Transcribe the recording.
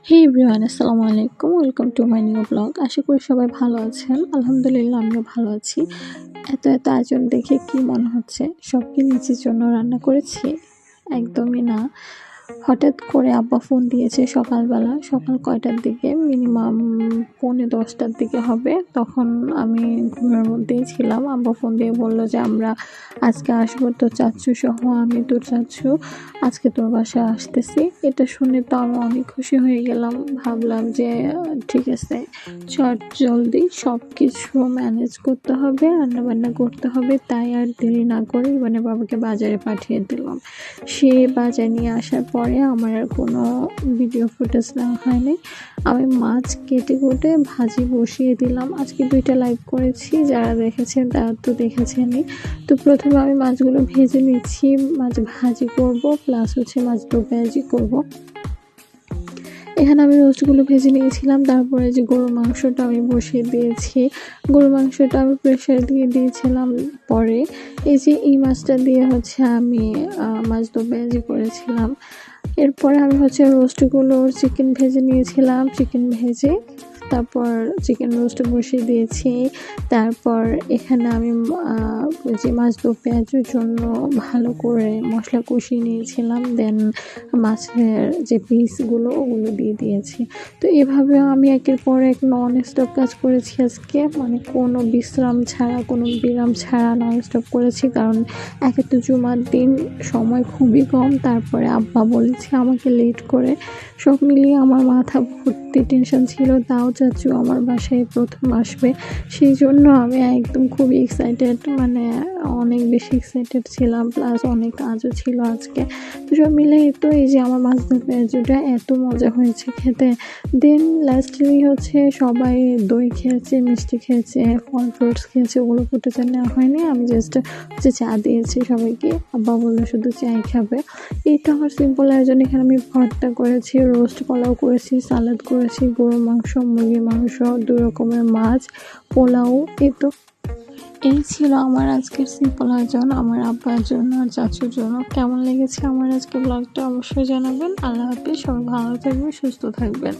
হে everyone, আসসালামু আলাইকুম। Welcome to my new blog. আশা করি সবাই ভালো আছেন। আলহামদুলিল্লাহ, আমিও ভালো আছি। এত আয়োজন দেখে কি মনে হচ্ছে সব কি নিজের জন্য রান্না করেছি? একদমই না। হঠাৎ করে আব্বা ফোন দিয়েছে সকালবেলা, সকাল কয়টার দিকে, মিনিমাম 9:45টার দিকে হবে। তখন আমি ঘুমের মধ্যেই ছিলাম। আব্বা ফোন দিয়ে বললো যে আমরা আজকে আসবো, তো চাচ্ছু সহ আমি তোর চাচ্ছু আজকে তোর বাসায় আসতেছি। এটা শুনে তো আমি অনেক খুশি হয়ে গেলাম। ভাবলাম যে ঠিক আছে, চট জলদি সব কিছু ম্যানেজ করতে হবে, রান্নাবান্না করতে হবে। তাই আর দেরি না করে মানে বাবাকে বাজারে পাঠিয়ে দিলাম। সে বাজার নিয়ে আসার পরে আমার আর কোনো ভিডিও ফুটেজ নেওয়া হয়নি। আমি মাছ কেটে কুটে ভাজি বসিয়ে দিলাম। আজকে 2টা লাইভ করেছি, যারা দেখেছেন তারা তো দেখেছেনই। তো প্রথমে আমি মাছগুলো ভেজে নিচ্ছি। মাছ ভাজি করব, প্লাস মাছ দো পেঁয়াজি করব। এখানে আমি রোস্টগুলো ভেজে নিয়েছিলাম। তারপরে যে গরুর মাংসটা আমি বসিয়ে দিয়েছি। গরুর মাংসটা আমি প্রেশার দিয়ে দিয়েছিলাম। পরে এই মাছটা দিয়ে আমি মাছ দো পেঁয়াজি করেছিলাম। এরপরে আমি রোস্টগুলো চিকেন ভেজে নিয়েছিলাম। চিকেন ভেজে তারপর চিকেন রোস্ট বসিয়ে দিয়েছি। তারপর এখানে আমি যে মাছ দো পেঁয়াজের জন্য ভালো করে মশলা কষিয়ে নিয়েছিলাম। দেন মাছের যে পিসগুলো ওগুলো দিয়ে দিয়েছি। তো এভাবে আমি একের পর এক নন স্টপ কাজ করেছি আজকে, মানে কোনো বিশ্রাম ছাড়া, কোনো বিরাম ছাড়া নন স্টপ করেছি। কারণ একে তো জুমার দিন, সময় খুবই কম। তারপরে আব্বা বলেছে আমাকে লেট করে। সব মিলিয়ে আমার মাথা ভর্তি টেনশন ছিল। তাও চাচ্ছু আমার বাসায় প্রথম আসবে, সেই জন্য আমি একদম খুবই এক্সাইটেড, মানে অনেক বেশি এক্সাইটেড ছিলাম। প্লাস অনেক কাজও ছিল আজকে। তো সব মিলে তো এই যে আমার মাছ দো পেঁয়াজুটা এত মজা হয়েছে খেতে। দেন লাস্টলি সবাই দই খেয়েছে, মিষ্টি খেয়েছে, ফল ফ্রুটস খেয়েছে। ওগুলো ফুটেজে নেওয়া হয়নি। আমি জাস্ট চা দিয়েছি সবাইকে। আব্বা বললো শুধু চাই খাবে। এটা আমার সিম্পল আয়োজন। এখানে আমি ভর্তা করেছি, রোস্ট পোলাও করেছি, সালাদ করেছি, গরুর মাংস, মুরগির মাংস, 2 রকমের মাছ, পোলাও। এই ছিল আমার আজকের সিম্পল আয়োজন আমার আব্বার জন্য আর চাচুর জন্য। কেমন লেগেছে আমার আজকে ব্লগটা অবশ্যই জানাবেন। আল্লাহ হাফেজ, সবাই ভালো থাকবেন, সুস্থ থাকবেন।